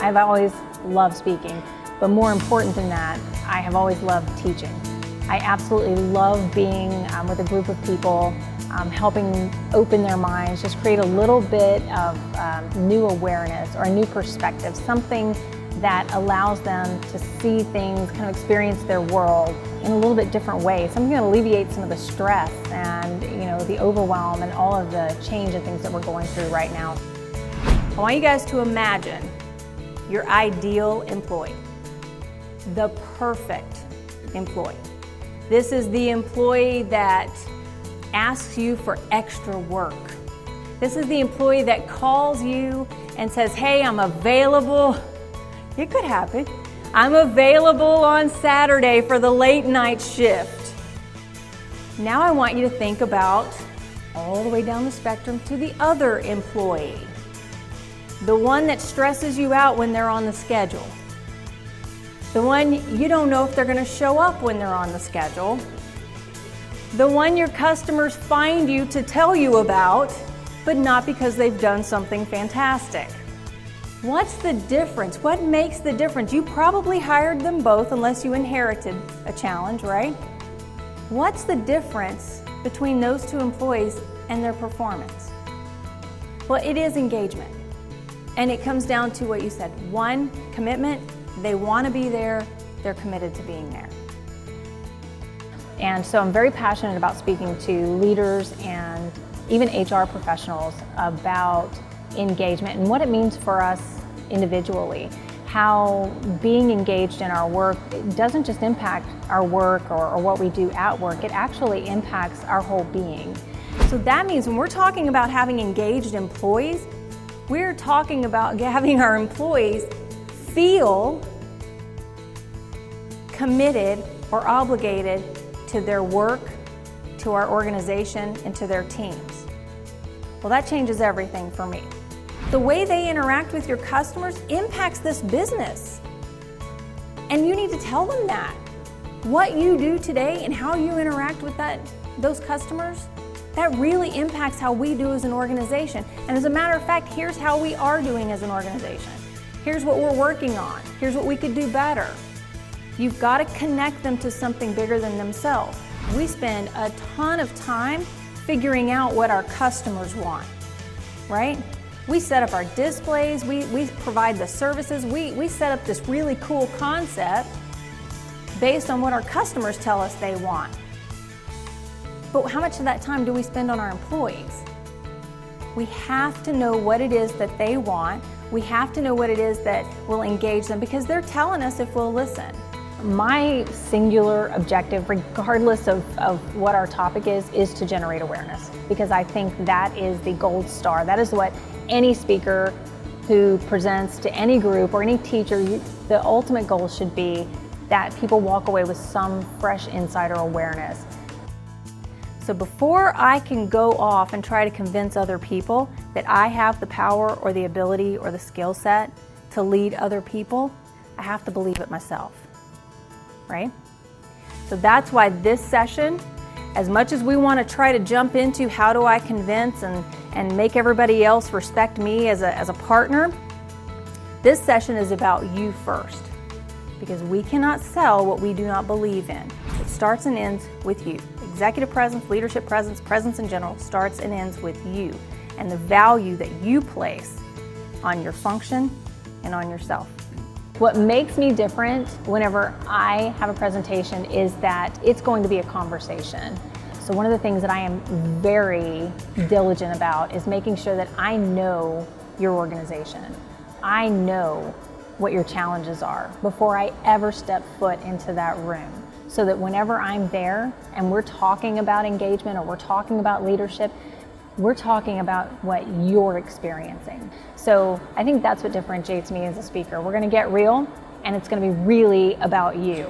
I've always loved speaking, but more important than that, I have always loved teaching. I absolutely love being with a group of people, helping open their minds, just create a little bit of new awareness or a new perspective, something that allows them to see things, kind of experience their world in a little bit different way, something that alleviates some of the stress and the overwhelm and all of the change and things that we're going through right now. I want you guys to imagine your ideal employee, the perfect employee. This is the employee that asks you for extra work. This is the employee that calls you and says, hey, I'm available. It could happen. I'm available on Saturday for the late night shift. Now I want you to think about all the way down the spectrum to the other employee. The one that stresses you out when they're on the schedule. The one you don't know if they're going to show up when they're on the schedule. The one your customers find you to tell you about, but not because they've done something fantastic. What's the difference? What makes the difference? You probably hired them both unless you inherited a challenge, right? What's the difference between those two employees and their performance? Well, it is engagement. And it comes down to what you said. One, commitment. They want to be there. They're committed to being there. And so I'm very passionate about speaking to leaders and even HR professionals about engagement and what it means for us individually. How being engaged in our work doesn't just impact our work or what we do at work, it actually impacts our whole being. So that means when we're talking about having engaged employees, we're talking about having our employees feel committed or obligated to their work, to our organization, and to their teams. Well, that changes everything for me. The way they interact with your customers impacts this business. And you need to tell them that. What you do today and how you interact with those customers, that really impacts how we do as an organization. And as a matter of fact, here's how we are doing as an organization. Here's what we're working on. Here's what we could do better. You've got to connect them to something bigger than themselves. We spend a ton of time figuring out what our customers want, right? We set up our displays, we provide the services, we set up this really cool concept based on what our customers tell us they want. But how much of that time do we spend on our employees? We have to know what it is that they want. We have to know what it is that will engage them because they're telling us if we'll listen. My singular objective, regardless of what our topic is to generate awareness, because I think that is the gold star. That is what any speaker who presents to any group or any teacher, the ultimate goal should be that people walk away with some fresh insight or awareness. So before I can go off and try to convince other people that I have the power or the ability or the skill set to lead other people, I have to believe it myself. Right? So that's why this session, as much as we want to try to jump into how do I convince and make everybody else respect me as a partner, this session is about you first. Because we cannot sell what we do not believe in. It starts and ends with you. Executive presence, leadership presence, presence in general starts and ends with you and the value that you place on your function and on yourself. What makes me different whenever I have a presentation is that it's going to be a conversation. So one of the things that I am very diligent about is making sure that I know your organization. I know what your challenges are before I ever step foot into that room. So that whenever I'm there and we're talking about engagement or we're talking about leadership, we're talking about what you're experiencing. So I think that's what differentiates me as a speaker. We're going to get real, and it's going to be really about you.